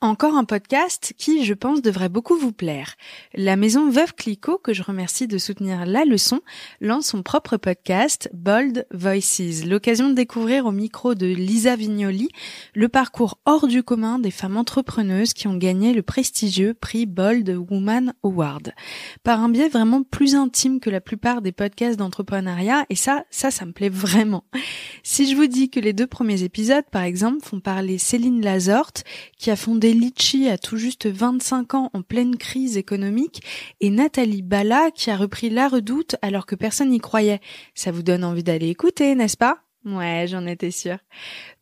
Encore un podcast qui, je pense, devrait beaucoup vous plaire. La maison Veuve Clicquot, que je remercie de soutenir La Leçon, lance son propre podcast Bold Voices, l'occasion de découvrir au micro de Lisa Vignoli le parcours hors du commun des femmes entrepreneuses qui ont gagné le prestigieux prix Bold Woman Award. Par un biais vraiment plus intime que la plupart des podcasts d'entrepreneuriat, et ça me plaît vraiment. Si je vous dis que les 2 premiers épisodes, par exemple, font parler Céline Lazorte, qui a fondé Litchi à tout juste 25 ans en pleine crise économique, et Nathalie Bala qui a repris La Redoute alors que personne n'y croyait. Ça vous donne envie d'aller écouter, n'est-ce pas ? Ouais, j'en étais sûre.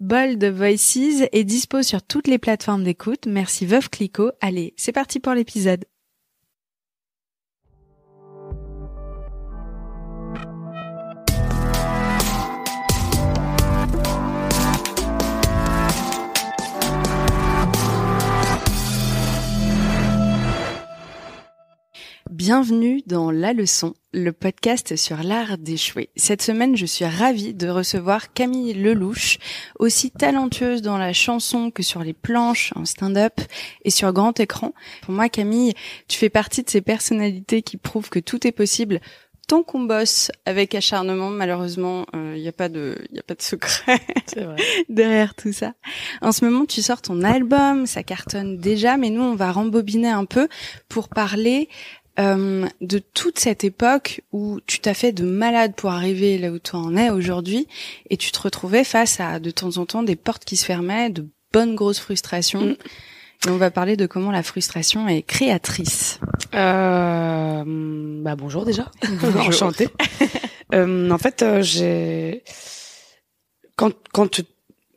Bold Voices est dispo sur toutes les plateformes d'écoute. Merci Veuve Clicquot. Allez, c'est parti pour l'épisode. Bienvenue dans La Leçon, le podcast sur l'art d'échouer. Cette semaine, je suis ravie de recevoir Camille Lelouch, aussi talentueuse dans la chanson que sur les planches, en stand-up et sur grand écran. Pour moi, Camille, tu fais partie de ces personnalités qui prouvent que tout est possible tant qu'on bosse avec acharnement. Malheureusement, il y a pas de secret derrière tout ça. En ce moment, tu sors ton album, ça cartonne déjà, mais nous, on va rembobiner un peu pour parler de toute cette époque où tu t'as fait de malade pour arriver là où tu en es aujourd'hui, et tu te retrouvais face à, de temps en temps, des portes qui se fermaient, de bonnes grosses frustrations. Et on va parler de comment la frustration est créatrice. Bonjour déjà. Bonjour. Enchantée. En fait,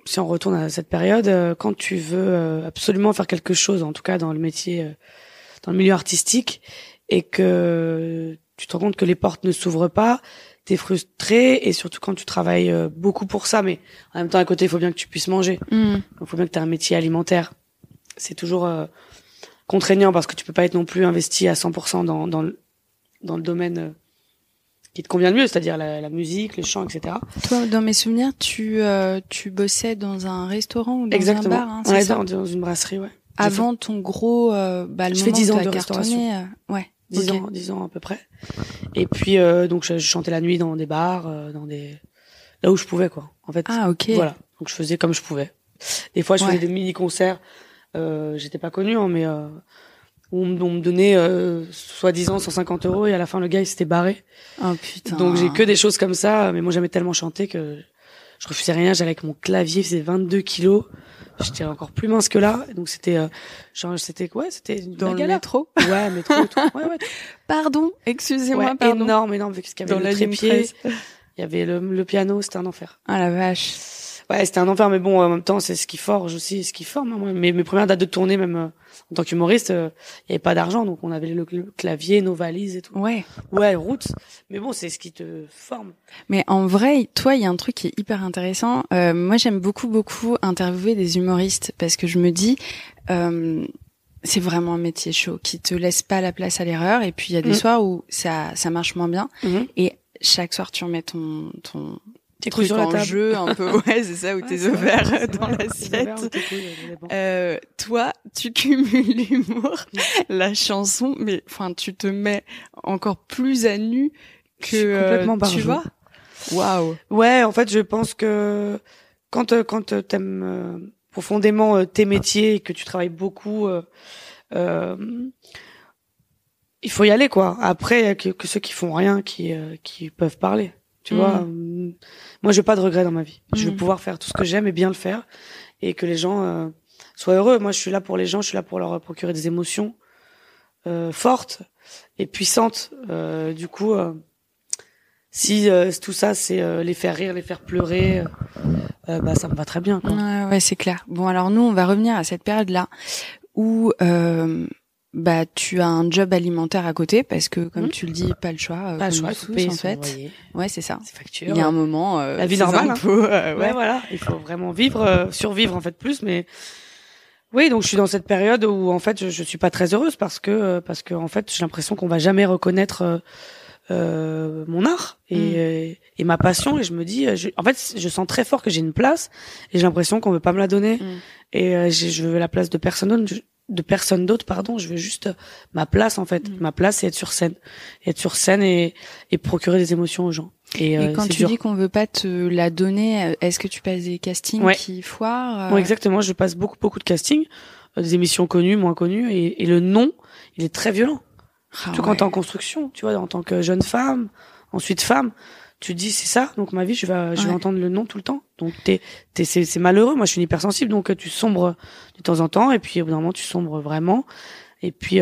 si on retourne à cette période, quand tu veux absolument faire quelque chose, en tout cas dans le métier, dans le milieu artistique, et que tu te rends compte que les portes ne s'ouvrent pas, t'es frustré, et surtout quand tu travailles beaucoup pour ça, mais en même temps à côté il faut bien que tu puisses manger. Il faut bien que tu aies un métier alimentaire. C'est toujours contraignant parce que tu peux pas être non plus investi à 100% dans le domaine qui te convient le mieux, c'est-à-dire la musique, le chant, etc. Toi, dans mes souvenirs, tu bossais dans un restaurant ou dans Exactement. un bar, hein, c'est ça ? Dans une brasserie, ouais. Avant ton gros, le je moment fais 10 ans où tu de as cartonné, ouais. 10 ans à peu près. Et puis donc je chantais la nuit dans des bars, là où je pouvais, quoi. En fait. Ah, ok. Voilà. Donc je faisais comme je pouvais. Des fois je faisais des mini concerts. J'étais pas connue, hein, mais on me donnait soi-disant 150 € et à la fin le gars il s'était barré. Oh putain. Donc j'ai que des choses comme ça, mais moi j'aimais tellement chanter que je refusais rien. J'allais avec mon clavier, il faisait 22 kilos. J'étais encore plus mince que là, donc c'était c'était dans le métro. Ouais, métro et tout. Ouais. Pardon, excusez-moi, ouais, pardon. énorme, vu qu'il y avait le trépied, il y avait le piano, c'était un enfer. Ah la vache. Ouais, c'était un enfer, mais bon, en même temps, c'est ce qui forge aussi, ce qui forme. Hein. Mes premières dates de tournée, même en tant qu'humoriste, il y avait pas d'argent, donc on avait le clavier, nos valises et tout. Ouais, roots. Mais bon, c'est ce qui te forme. Mais en vrai, toi, il y a un truc qui est hyper intéressant. Moi, j'aime beaucoup interviewer des humoristes parce que je me dis, c'est vraiment un métier chaud qui te laisse pas la place à l'erreur. Et puis il y a des soirs où ça marche moins bien. Et chaque soir, tu remets ton tes couilles sur la table. Jeu un peu, ouais, c'est ça, ou tes ovaires dans l'assiette. Toi, tu cumules l'humour, la chanson, mais enfin, tu te mets encore plus à nu que complètement tu vois. Waouh. Ouais, en fait, je pense que quand t'aimes profondément tes métiers et que tu travailles beaucoup, il faut y aller, quoi. Après, il y a que ceux qui font rien qui peuvent parler. Tu vois, moi j'ai pas de regrets dans ma vie. Je veux pouvoir faire tout ce que j'aime et bien le faire, et que les gens soient heureux. Moi je suis là pour les gens, je suis là pour leur procurer des émotions fortes et puissantes. Du coup, si tout ça c'est les faire rire, les faire pleurer, ça me va très bien, quoi. Ouais, c'est clair. Bon, alors nous on va revenir à cette période-là où tu as un job alimentaire à côté parce que comme tu le dis, pas le choix, pas le choix, tous, payer en son fait. loyer. Ouais, c'est ça. C'est facture. Il y a un moment la vie normale. Impôts, ouais, voilà, il faut vraiment vivre, survivre en fait plus, mais oui, donc je suis dans cette période où en fait je suis pas très heureuse parce que en fait, j'ai l'impression qu'on va jamais reconnaître mon art et ma passion, et je me dis en fait je sens très fort que j'ai une place et j'ai l'impression qu'on veut pas me la donner et je veux la place de personne d'autre, pardon. Je veux juste ma place, en fait. Ma place, c'est être sur scène et procurer des émotions aux gens. Et quand tu dis qu'on veut pas te la donner, est-ce que tu passes des castings qui foirent? Ouais, exactement. Je passe beaucoup de castings, des émissions connues, moins connues, et le non, il est très violent. Surtout quand t'es en construction, tu vois, en tant que jeune femme, ensuite femme, tu te dis c'est ça, donc ma vie, je vais entendre le non tout le temps. Donc c'est malheureux. Moi, je suis une hypersensible, donc tu sombres de temps en temps, et puis au bout d'un moment, tu sombres vraiment, et puis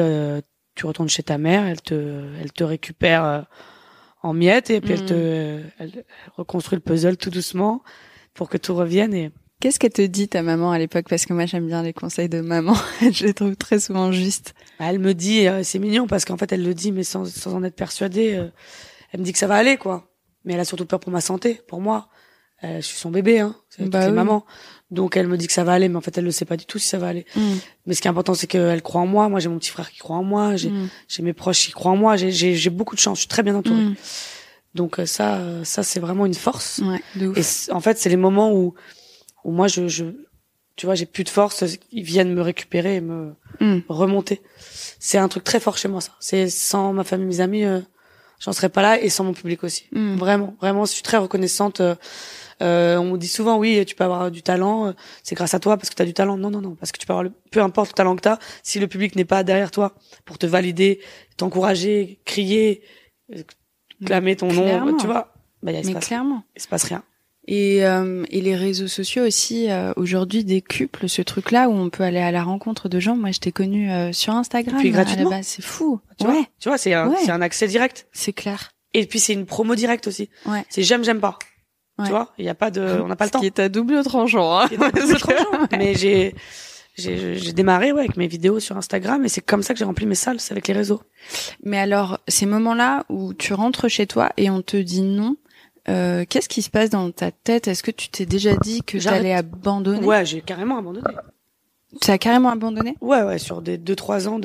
tu retournes chez ta mère, elle te récupère en miettes, et puis elle reconstruit le puzzle tout doucement pour que tout revienne. Et qu'est-ce qu'elle te dit, ta maman, à l'époque? Parce que moi, j'aime bien les conseils de maman. Je les trouve très souvent justes. Elle me dit, c'est mignon, parce qu'en fait, elle le dit, mais sans en être persuadée. Elle me dit que ça va aller, quoi. Mais elle a surtout peur pour ma santé, pour moi. Je suis son bébé, hein. C'est toutes les mamans. Donc, elle me dit que ça va aller, mais en fait, elle le sait pas du tout si ça va aller. Mais ce qui est important, c'est qu'elle croit en moi. Moi, j'ai mon petit frère qui croit en moi. J'ai mes proches qui croient en moi. J'ai beaucoup de chance. Je suis très bien entourée. Donc, ça, c'est vraiment une force. Ouais, de ouf. Et en fait, c'est les moments où moi, tu vois, j'ai plus de force. Ils viennent me récupérer et me remonter. C'est un truc très fort chez moi, ça. C'est sans ma famille, mes amis, j'en serais pas là, et sans mon public aussi. Vraiment, je suis très reconnaissante. On me dit souvent, oui, tu peux avoir du talent, c'est grâce à toi parce que t'as du talent. Non, parce que tu peux avoir peu importe le talent que t'as, si le public n'est pas derrière toi pour te valider, t'encourager, crier, clamer ton nom, tu vois, il se passe rien. Et les réseaux sociaux aussi aujourd'hui décuplent ce truc-là où on peut aller à la rencontre de gens. Moi, je t'ai connu sur Instagram. Et puis gratuitement. À la base, c'est fou. Tu vois, c'est un accès direct. C'est clair. Et puis c'est une promo directe aussi. Ouais. C'est j'aime pas. Tu vois, il y a pas on n'a pas le temps. Qui est à double tranchant, hein. Mais j'ai démarré avec mes vidéos sur Instagram, et c'est comme ça que j'ai rempli mes salles, c'est avec les réseaux. Mais alors, ces moments-là où tu rentres chez toi et on te dit non, qu'est-ce qui se passe dans ta tête? Est-ce que tu t'es déjà dit que t'allais abandonner? Ouais, j'ai carrément abandonné. Tu as carrément abandonné? Ouais, sur des 2-3 ans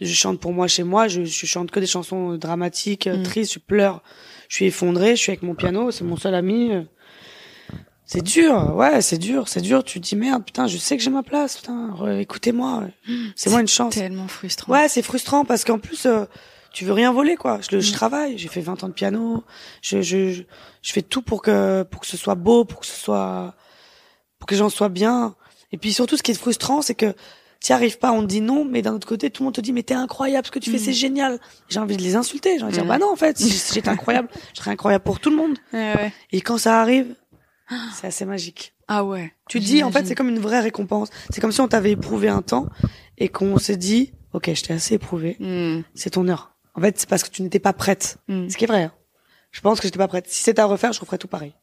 je chante pour moi chez moi, je chante que des chansons dramatiques, tristes, je pleure, je suis effondrée, je suis avec mon piano, c'est mon seul ami. C'est dur, c'est dur, tu te dis merde, putain, je sais que j'ai ma place, putain, écoutez-moi, c'est moi une chance. C'est tellement frustrant. Ouais, c'est frustrant parce qu'en plus tu veux rien voler, quoi. Je travaille, j'ai fait 20 ans de piano, je fais tout pour que ce soit beau, pour que les gens soient bien. Et puis surtout, ce qui est frustrant, c'est que t'y arrives pas, on te dit non, mais d'un autre côté, tout le monde te dit mais t'es incroyable, ce que tu fais, c'est génial. J'ai envie de les insulter, j'ai envie de dire bah non, en fait, si j'étais incroyable, je serais incroyable pour tout le monde. Ouais. Et quand ça arrive, c'est assez magique. Ah ouais. Tu te dis, en fait, c'est comme une vraie récompense. C'est comme si on t'avait éprouvé un temps et qu'on s'est dit, ok, je t'ai assez éprouvé, c'est ton heure. En fait, c'est parce que tu n'étais pas prête. Ce qui est vrai. Hein. Je pense que j'étais pas prête. Si c'était à refaire, je referais tout pareil.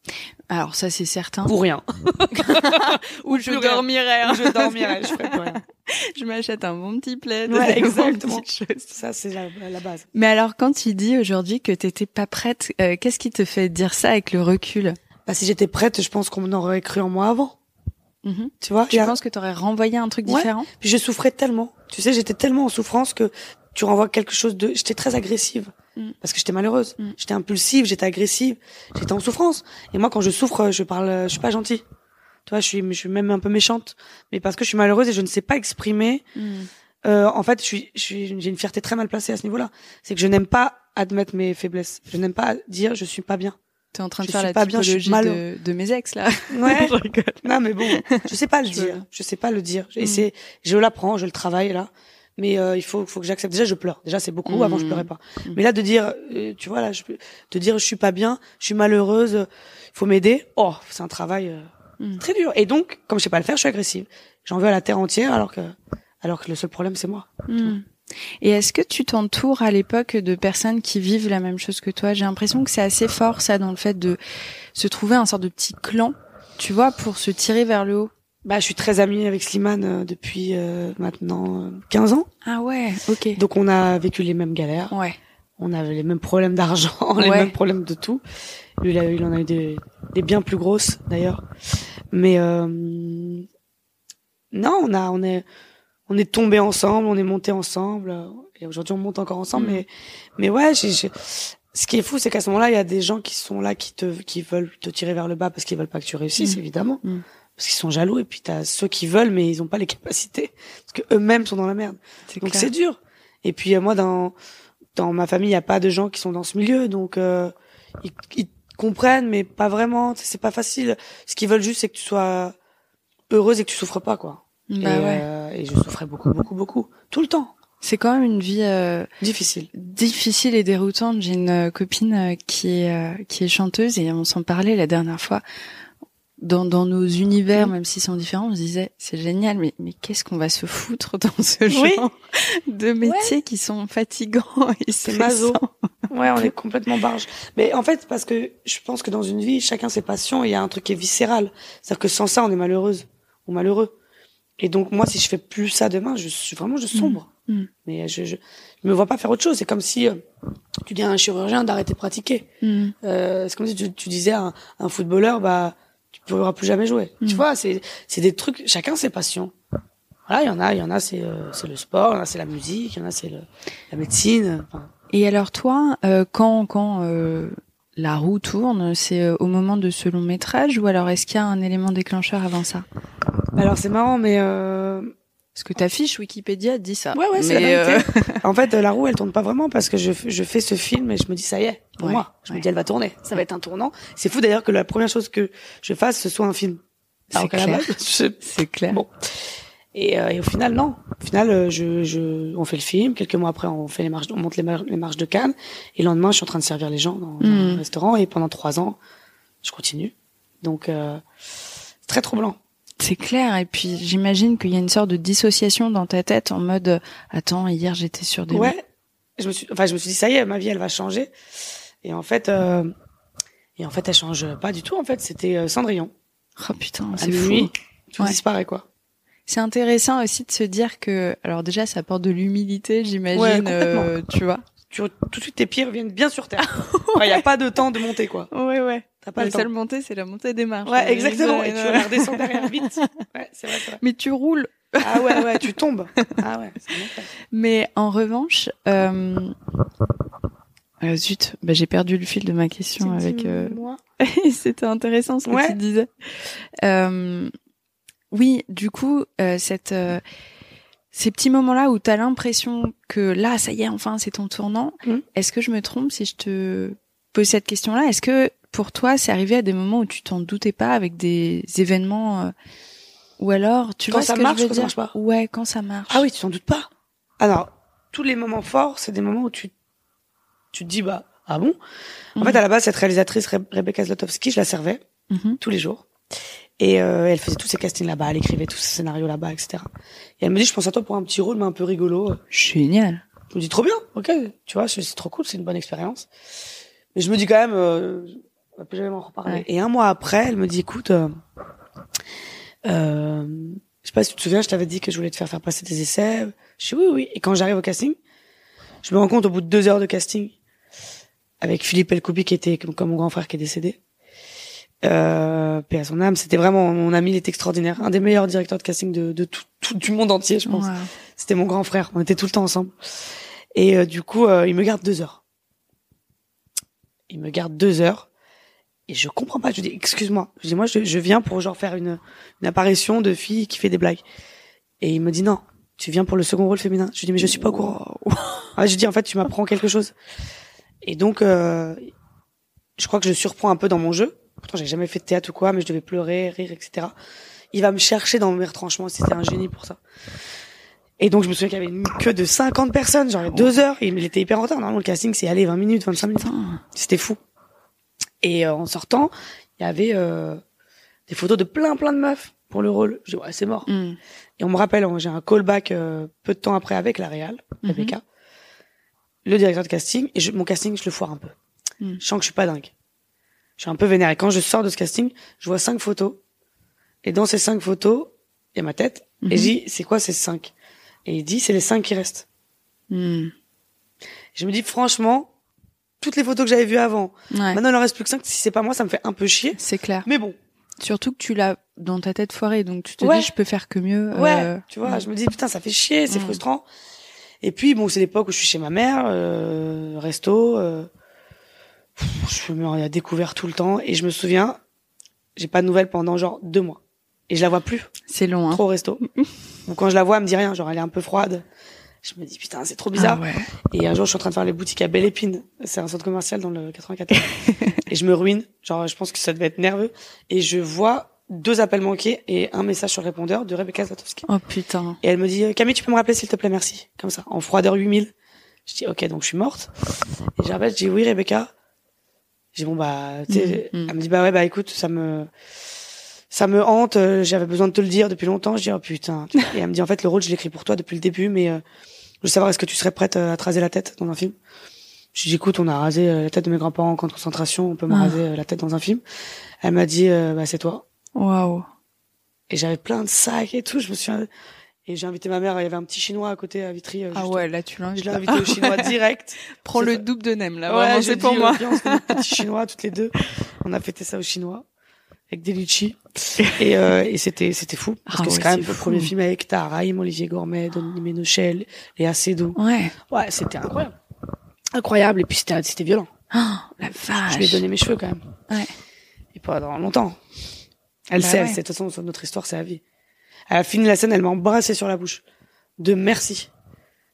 Alors ça, c'est certain. Ou rien. Ou je dormirais. Hein. Ou je dormirais, je ferais plus rien. Je m'achète un bon petit plaid. Ouais, exactement. Ça, c'est la base. Mais alors, quand tu dis aujourd'hui que t'étais pas prête, qu'est-ce qui te fait dire ça avec le recul? Bah, si j'étais prête, je pense qu'on aurait cru en moi avant. Tu vois? Tu penses que t'aurais renvoyé un truc différent? Puis je souffrais tellement. Tu sais, j'étais tellement en souffrance que tu renvoies quelque chose j'étais très agressive. Parce que j'étais malheureuse. J'étais impulsive, j'étais agressive, j'étais en souffrance. Et moi, quand je souffre, je suis pas gentille. Tu vois, je suis même un peu méchante. Mais parce que je suis malheureuse et je ne sais pas exprimer. En fait, j'ai une fierté très mal placée à ce niveau-là. C'est que je n'aime pas admettre mes faiblesses. Je n'aime pas dire je suis pas bien. T'es en train de faire la typologie de mes ex, là. Ouais. Non, mais bon, je sais pas le dire. Je sais pas le dire. Je l'apprends, je le travaille, là. Mais il faut que j'accepte. Déjà, je pleure. Déjà, c'est beaucoup. Avant, je pleurais pas. Mais là, de dire, tu vois, là, de dire, je suis pas bien, je suis malheureuse, il faut m'aider. Oh, c'est un travail très dur. Et donc, comme je sais pas le faire, je suis agressive. J'en veux à la terre entière, alors que le seul problème, c'est moi. Et est-ce que tu t'entoures à l'époque de personnes qui vivent la même chose que toi? J'ai l'impression que c'est assez fort, ça, dans le fait de se trouver un sorte de petit clan, tu vois, pour se tirer vers le haut. Bah, je suis très amie avec Slimane depuis maintenant 15 ans. Ah ouais, ok. Donc on a vécu les mêmes galères. Ouais. On avait les mêmes problèmes d'argent, les mêmes problèmes de tout. Lui, il en a eu des bien plus grosses d'ailleurs. Mais non, on est tombés ensemble, on est montés ensemble. Et aujourd'hui, on monte encore ensemble. Mais ouais, ce qui est fou, c'est qu'à ce moment-là, il y a des gens qui sont là, qui veulent te tirer vers le bas parce qu'ils veulent pas que tu réussisses, évidemment. Parce qu'ils sont jaloux, et puis t'as ceux qui veulent, mais ils ont pas les capacités. Parce que eux-mêmes sont dans la merde. Donc c'est dur. Et puis, moi, dans ma famille, il y a pas de gens qui sont dans ce milieu, donc, ils comprennent, mais pas vraiment. C'est pas facile. Ce qu'ils veulent juste, c'est que tu sois heureuse et que tu souffres pas, quoi. Et je souffrais beaucoup, beaucoup, beaucoup. Tout le temps. C'est quand même une vie difficile et déroutante. J'ai une copine qui est chanteuse et on s'en parlait la dernière fois. Dans nos univers, même s'ils sont différents, on se disait c'est génial, mais qu'est-ce qu'on va se foutre dans ce genre de métiers qui sont fatigants et c'est maso. Ouais, on est complètement barge. Mais en fait, parce que je pense que dans une vie, chacun ses passions, et il y a un truc qui est viscéral. C'est-à-dire que sans ça, on est malheureuse ou malheureux. Et donc moi, si je fais plus ça demain, je sombre. Mais je me vois pas faire autre chose. C'est comme si tu dis à un chirurgien d'arrêter de pratiquer. C'est comme si tu disais à un footballeur, tu pourras plus jamais jouer. Tu vois, c'est des trucs. Chacun ses passions. Voilà, il y en a c'est le sport, il y en a c'est la musique, il y en a c'est la médecine. Enfin. Et alors toi, quand la roue tourne, c'est au moment de ce long métrage, ou alors est-ce qu'il y a un élément déclencheur avant ça? Alors c'est marrant, mais parce que ta fiche Wikipédia dit ça. Ouais, c'est la vérité. En fait, la roue, elle tourne pas vraiment parce que je fais ce film et je me dis ça y est, pour moi. Je me dis elle va tourner, ça va être un tournant. C'est fou d'ailleurs que la première chose que je fasse ce soit un film. C'est clair. C'est clair. Bon. Et au final non. Au final, on fait le film. Quelques mois après, on monte les marches de Cannes. Et le lendemain, je suis en train de servir les gens dans un restaurant. Et pendant 3 ans, je continue. Donc, c'est très troublant. C'est clair. Et puis, j'imagine qu'il y a une sorte de dissociation dans ta tête en mode, attends, hier, j'étais sur des... Ouais. Je me suis dit, ça y est, ma vie, elle va changer. Et en fait, elle change pas du tout, en fait. C'était Cendrillon. Oh putain, c'est fou. À minuit, tout disparaît, quoi. C'est intéressant aussi de se dire que, alors déjà, ça apporte de l'humilité, j'imagine, tu vois. Tout de suite, tes pieds reviennent bien sur terre. Il y a pas de temps de monter, quoi. Ouais. T'as pas la seule montée, c'est la montée des marches. Ouais, exactement. Et tu vas la redescendre derrière vite. Ouais, c'est vrai. Mais tu roules. Ah ouais, tu tombes. Ah ouais, c'est bon. Mais en revanche, zut, j'ai perdu le fil de ma question avec. Moi. C'était intéressant ce que tu disais. Oui, du coup, ces petits moments-là où t'as l'impression que là, ça y est, enfin, c'est ton tournant. Est-ce que je me trompe si je te pose cette question-là? Est-ce que pour toi, c'est arrivé à des moments où tu t'en doutais pas avec des événements, ou alors, tu vois ce que je veux dire? Quand ça marche pas. Ouais, quand ça marche. Ah oui, tu t'en doutes pas. Alors, tous les moments forts, c'est des moments où tu te dis, ah bon? En fait, à la base, cette réalisatrice, Rebecca Zlotowski, je la servais tous les jours. Et elle faisait tous ses castings là-bas, elle écrivait tous ses scénarios là-bas, etc. Et elle me dit, je pense à toi pour un petit rôle, mais un peu rigolo. Génial. Je me dis, trop bien, ok. Tu vois, c'est trop cool, c'est une bonne expérience. Mais je me dis quand même, on va plus jamais m'en reparler. Ouais. Et un mois après, elle me dit, écoute, je sais pas si tu te souviens, je t'avais dit que je voulais te faire passer tes essais. Je dis oui. Et quand j'arrive au casting, je me rends compte au bout de 2 heures de casting, avec Philippe Elkoubi qui était comme mon grand frère qui est décédé. Paix à son âme, c'était vraiment mon ami, il était extraordinaire, un des meilleurs directeurs de casting de tout du monde entier, je pense. Wow. C'était mon grand frère, on était tout le temps ensemble. Et du coup, il me garde 2 heures. Il me garde 2 heures et je comprends pas. Je dis excuse-moi. Je dis moi je viens pour genre faire une apparition de fille qui fait des blagues. Et il me dit non, tu viens pour le second rôle féminin. Je dis mais je suis pas au courant. Je dis en fait tu m'apprends quelque chose. Et donc je crois que je le surprends un peu dans mon jeu. Pourtant j'ai jamais fait de théâtre ou quoi, mais je devais pleurer, rire, etc. Il va me chercher dans mes retranchements. C'était un génie pour ça. Et donc je me souviens qu'il y avait une queue de 50 personnes, genre 2 heures. Et il était hyper en retard. Normalement le casting c'est aller 20 minutes, 25 minutes. C'était fou. Et en sortant, il y avait des photos de plein de meufs pour le rôle. Je dis ouais, c'est mort. Et on me rappelle, j'ai un callback peu de temps après avec la réal, Rebecca, le directeur de casting. Et mon casting, je le foire un peu. Je sens que je suis pas dingue. Je suis un peu vénère. Et quand je sors de ce casting, je vois 5 photos. Et dans ces 5 photos, il y a ma tête. Et je dis, c'est quoi ces 5? Et il dit, c'est les 5 qui restent. Je me dis, franchement, toutes les photos que j'avais vues avant, maintenant il en reste plus que 5. Si c'est pas moi, ça me fait un peu chier. C'est clair. Mais bon. Surtout que tu l'as dans ta tête foirée, donc tu te dis, je peux faire que mieux. Ouais, tu vois, je me dis, putain, ça fait chier, c'est frustrant. Et puis, bon, c'est l'époque où je suis chez ma mère, resto, Je me découvert tout le temps et je me souviens, j'ai pas de nouvelles pendant genre 2 mois et je la vois plus. C'est long, hein. Trop au resto. Donc quand je la vois, elle me dit rien, genre elle est un peu froide. Je me dis putain, c'est trop bizarre. Ah ouais. Et un jour, je suis en train de faire les boutiques à Belle Épine. C'est un centre commercial dans le 94. Et je me ruine. Genre, je pense que ça devait être nerveux. Et je vois 2 appels manqués et un message sur le répondeur de Rebecca Zlotowski. Oh putain. Et elle me dit, Camille, tu peux me rappeler s'il te plaît, merci. Comme ça, en froideur 8000. Je dis, ok, donc je suis morte. Et je rappelle, je dis, oui, Rebecca. Je dis, bon, bah, tu sais, elle me dit, bah ouais, bah écoute, ça me hante, j'avais besoin de te le dire depuis longtemps. Je dis, oh putain. Et elle me dit, en fait, le rôle, je l'ai écrit pour toi depuis le début, mais je veux savoir, est-ce que tu serais prête à te raser la tête dans un film? Je dis, écoute, on a rasé la tête de mes grands-parents en camp de concentration, on peut me raser la tête dans un film. Elle m'a dit, bah c'est toi. Waouh. Et j'avais plein de sacs et tout, et j'ai invité ma mère, il y avait un petit chinois à côté à Vitry. Ah ouais, là tu l'invites. Je l'ai invité au chinois direct. Prends le double de nem, là, ouais, vraiment, c'est pour moi. On se fait des petits chinois, toutes les deux. On a fêté ça au chinois. Avec des litchis. Et c'était fou. Parce que c'est quand même le premier film avec Taraïm, Olivier Gourmet, Denis Ménochel, Léa Seydoux. Ouais. Ouais, c'était incroyable. Incroyable. Et puis c'était violent. Oh, la vache. Je lui ai donné mes cheveux quand même. Ouais. Et pendant longtemps. Elle Bah sait, ouais. de toute façon, notre histoire, c'est la vie. À la fin de la scène, elle m'a embrassé sur la bouche. De merci.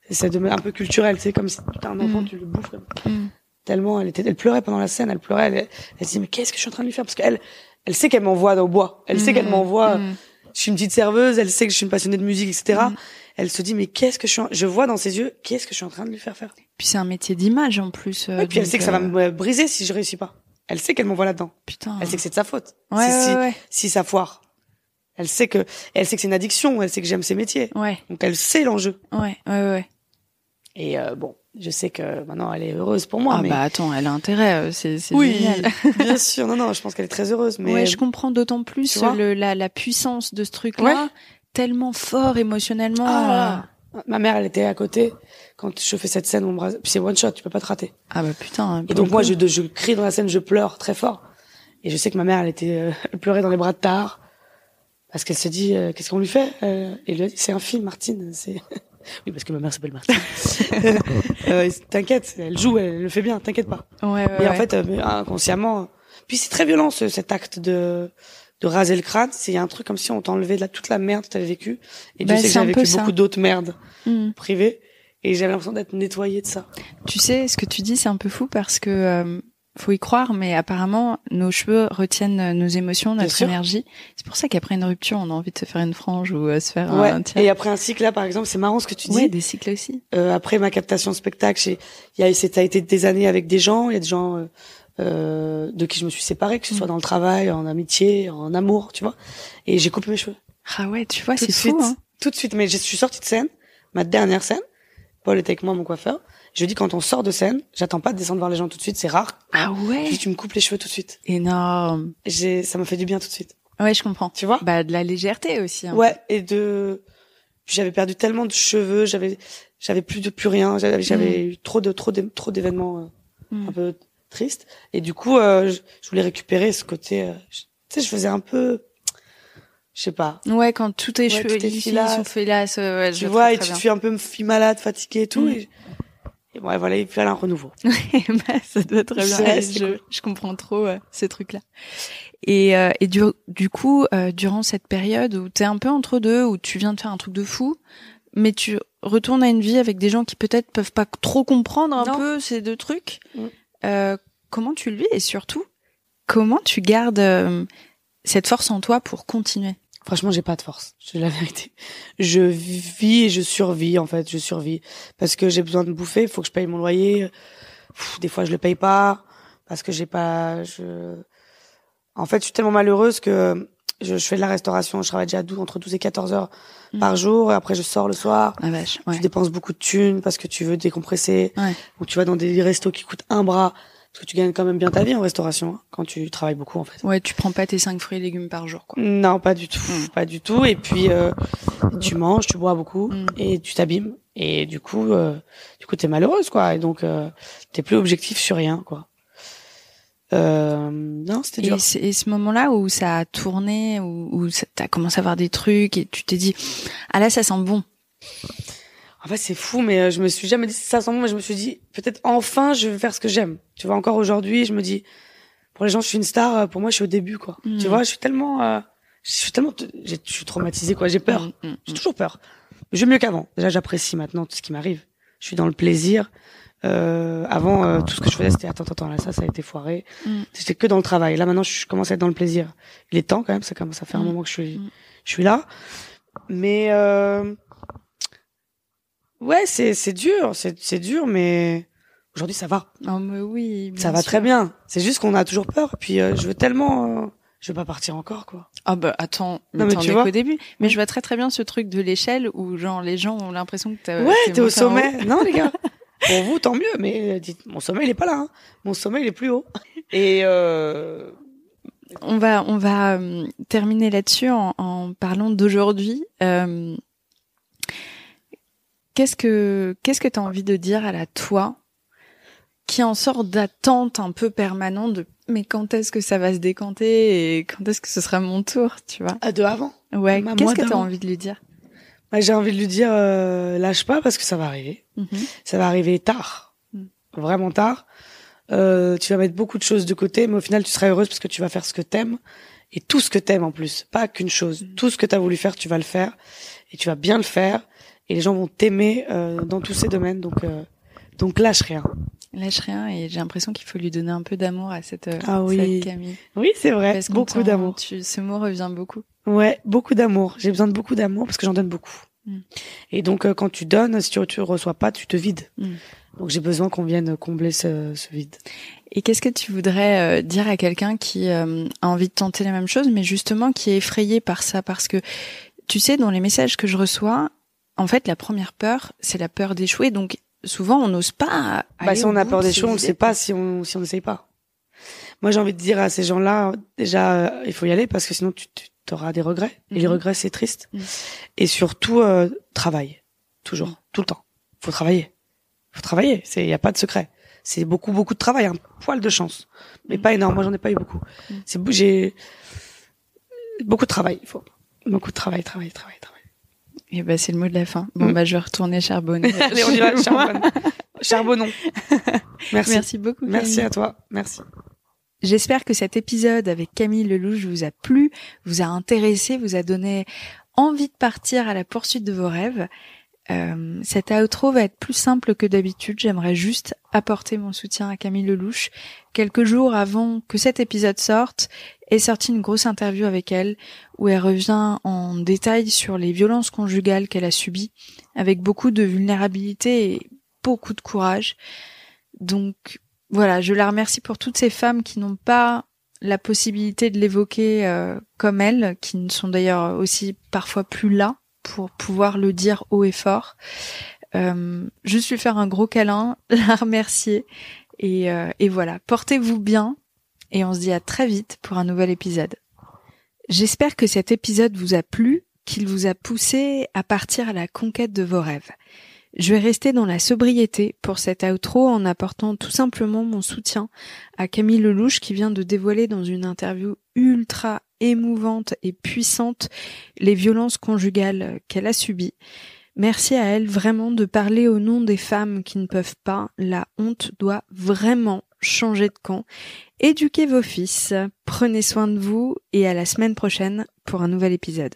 Et c'est un peu culturel, tu sais, comme si t'as un enfant, tu le bouffes comme. Tellement, elle pleurait pendant la scène, elle pleurait, elle se dit, mais qu'est-ce que je suis en train de lui faire? Parce elle sait qu'elle m'envoie au bois. Elle sait qu'elle m'envoie, je suis une petite serveuse, elle sait que je suis une passionnée de musique, etc. Elle se dit, mais qu'est-ce que je vois dans ses yeux, qu'est-ce que je suis en train de lui faire faire? Puis c'est un métier d'image, en plus. Et puis elle sait que ça va me briser si je réussis pas. Elle sait qu'elle m'envoie là-dedans. Putain. Elle sait que c'est de sa faute. Ouais, si ça foire. Elle sait que c'est une addiction, elle sait que j'aime ces métiers. Ouais. Donc elle sait l'enjeu. Ouais. Et bon, je sais que maintenant elle est heureuse pour moi. Ah mais... bah attends, elle a intérêt, c'est oui, génial. bien sûr. Non, je pense qu'elle est très heureuse. Mais ouais, je comprends d'autant plus la puissance de ce truc-là, tellement fort émotionnellement. Ah, ma mère, elle était à côté quand je fais cette scène. Puis c'est one shot, tu peux pas te rater. Ah bah putain. Et donc moi, je crie dans la scène, je pleure très fort. Et je sais que ma mère, elle pleurait dans les bras de Tahar. Parce qu'elle se dit, qu'est-ce qu'on lui fait? Et elle lui a dit, c'est un film, Martine. Oui, parce que ma mère s'appelle Martine. T'inquiète, elle joue, elle le fait bien, t'inquiète pas. Et en fait, inconsciemment, puis c'est très violent cet acte de raser le crâne. C'est un truc comme si on t'enlevait toute la merde que t'avais vécue. Et Dieu sait que j'avais vécu beaucoup d'autres merdes privées. Et j'avais l'impression d'être nettoyée de ça. Tu sais, ce que tu dis, c'est un peu fou parce que faut y croire, mais apparemment, nos cheveux retiennent nos émotions, notre énergie. C'est pour ça qu'après une rupture, on a envie de se faire une frange ou se faire un et après un cycle, là, par exemple, c'est marrant ce que tu dis. Ouais, des cycles aussi. Après ma captation spectacle, ça a été des années avec des gens. Il y a des gens de qui je me suis séparée, que ce soit dans le travail, en amitié, en amour, tu vois. Et j'ai coupé mes cheveux. Ah ouais, tu vois, c'est fou, hein. Tout de suite. Mais je suis sortie de scène, ma dernière scène. Paul était avec moi, mon coiffeur. Je dis, quand on sort de scène, j'attends pas de descendre voir les gens tout de suite, c'est rare. Ah ouais? Je dis, tu me coupes les cheveux tout de suite. Énorme. Ça m'a fait du bien tout de suite. Ouais, je comprends. Tu vois? Bah, de la légèreté aussi. Hein. Ouais, j'avais perdu tellement de cheveux, j'avais plus rien, j'avais eu trop d'événements un peu tristes. Et du coup, je voulais récupérer ce côté, tu sais, je faisais un peu, je sais pas. Ouais, quand tous tes cheveux lisses sont filasses, tu vois, et tu te fais un peu fille malade, fatiguée et tout. Et ouais, voilà, il fallait un renouveau. Bah, ça doit être très bien. Je comprends trop ces trucs-là. Et du coup, durant cette période où t'es un peu entre deux, où tu viens de faire un truc de fou, mais tu retournes à une vie avec des gens qui peut-être peuvent pas trop comprendre un peu ces deux trucs. Comment tu le vis et surtout, comment tu gardes cette force en toi pour continuer? Franchement, j'ai pas de force. C'est la vérité. Je vis et je survis, en fait. Je survis. Parce que j'ai besoin de bouffer. Il faut que je paye mon loyer. Des fois, je le paye pas. Parce que en fait, je suis tellement malheureuse que je fais de la restauration. Je travaille déjà entre 12 et 14 heures par jour. Et après, je sors le soir. Ah vache, ouais. Tu dépenses beaucoup de thunes parce que tu veux décompresser. Ouais. Ou tu vas dans des restos qui coûtent un bras. Parce que tu gagnes quand même bien ta vie en restauration, hein, quand tu travailles beaucoup, en fait. Ouais, tu prends pas tes 5 fruits et légumes par jour, quoi. Non, pas du tout. Pas du tout. Et puis, tu manges, tu bois beaucoup, et tu t'abîmes. Et du coup, t'es malheureuse, quoi. Et donc, t'es plus objectif sur rien, quoi. Non, c'était dur. Et ce moment-là où ça a tourné, où t'as commencé à voir des trucs, et tu t'es dit, ah là, ça sent bon. En fait, c'est fou, mais je me suis jamais dit ça sans moi, mais je me suis dit, peut-être enfin, je vais faire ce que j'aime. Tu vois, encore aujourd'hui, je me dis, pour les gens, je suis une star, pour moi, je suis au début, quoi. Tu vois, je suis tellement, je suis traumatisée, quoi. J'ai peur. J'ai toujours peur. Mais je vais mieux qu'avant. Déjà, j'apprécie maintenant tout ce qui m'arrive. Je suis dans le plaisir. Avant, tout ce que je faisais, c'était attends, là, ça a été foiré. J'étais que dans le travail. Là, maintenant, je commence à être dans le plaisir. Il est temps, quand même. Ça commence à faire un moment que je suis là. Mais, ouais, c'est dur. C'est dur, mais aujourd'hui, ça va. Oh, mais oui. Bien ça va sûr. très bien. C'est juste qu'on a toujours peur. Puis, je veux tellement, je veux pas partir encore, quoi. Ah bah attends, Non, mais t'en tu es vois. qu'au début. Mais je vois très très bien ce truc de l'échelle où genre les gens ont l'impression que Ouais, t'es au monté en haut. sommet. Non, les gars. Pour vous, tant mieux. Mais dites, mon sommet, il est pas là. Hein. Mon sommet, il est plus haut. Et On va terminer là-dessus en parlant d'aujourd'hui. Qu'est-ce que t'as envie de dire à la toi qui en sort d'attente un peu permanente de mais quand est-ce que ça va se décanter et quand est-ce que ce sera mon tour, tu vois? de avant. Ouais, Moi, qu'est-ce que t'as d'avant. envie de lui dire? Bah, j'ai envie de lui dire, lâche pas parce que ça va arriver. Ça va arriver tard. Vraiment tard. Tu vas mettre beaucoup de choses de côté, mais au final, tu seras heureuse parce que tu vas faire ce que t'aimes. Et tout ce que t'aimes en plus. Pas qu'une chose. Tout ce que t'as voulu faire, tu vas le faire. Et tu vas bien le faire. Et les gens vont t'aimer dans tous ces domaines. Donc lâche rien. Lâche rien et j'ai l'impression qu'il faut lui donner un peu d'amour à cette oui. Camille. Oui, c'est vrai. Parce beaucoup d'amour. Ce mot revient beaucoup. Ouais, beaucoup d'amour. J'ai besoin de beaucoup d'amour parce que j'en donne beaucoup. Et donc, quand tu donnes, si tu reçois pas, tu te vides. Donc, j'ai besoin qu'on vienne combler ce vide. Et qu'est-ce que tu voudrais dire à quelqu'un qui a envie de tenter la même chose, mais justement qui est effrayé par ça? Parce que, tu sais, dans les messages que je reçois, en fait, la première peur, c'est la peur d'échouer. Donc, souvent, on n'ose pas aller Si on a au bout peur de d'échouer, on ne ses sait idées. pas si on n'essaye pas. Moi, j'ai envie de dire à ces gens-là, déjà, il faut y aller parce que sinon, tu auras des regrets. Et les regrets, c'est triste. Et surtout, travaille. Toujours. Tout le temps. Faut travailler. Il y a pas de secret. C'est beaucoup de travail, un poil de chance. Mais pas énorme. Moi, j'en ai pas eu beaucoup. J'ai beaucoup de travail. Il faut beaucoup de travail. Et ben, c'est le mot de la fin. Bon, je vais retourner charbonner. Allez, on y va, charbonnons. Merci beaucoup, Camille. Merci à toi. Merci. J'espère que cet épisode avec Camille Lelouch vous a plu, vous a intéressé, vous a donné envie de partir à la poursuite de vos rêves. Cet outro va être plus simple que d'habitude. J'aimerais juste apporter mon soutien à Camille Lelouch. Quelques jours avant que cet épisode sorte, est sortie une grosse interview avec elle où elle revient en détail sur les violences conjugales qu'elle a subies avec beaucoup de vulnérabilité et beaucoup de courage. Donc voilà, je la remercie pour toutes ces femmes qui n'ont pas la possibilité de l'évoquer comme elle, qui ne sont d'ailleurs aussi parfois plus là pour pouvoir le dire haut et fort. Juste lui faire un gros câlin, la remercier et voilà. Portez-vous bien et on se dit à très vite pour un nouvel épisode. J'espère que cet épisode vous a plu, qu'il vous a poussé à partir à la conquête de vos rêves. Je vais rester dans la sobriété pour cet outro en apportant tout simplement mon soutien à Camille Lelouch qui vient de dévoiler dans une interview ultra émouvante et puissante les violences conjugales qu'elle a subies. Merci à elle vraiment de parler au nom des femmes qui ne peuvent pas. La honte doit vraiment changer de camp. Éduquez vos fils, prenez soin de vous et à la semaine prochaine pour un nouvel épisode.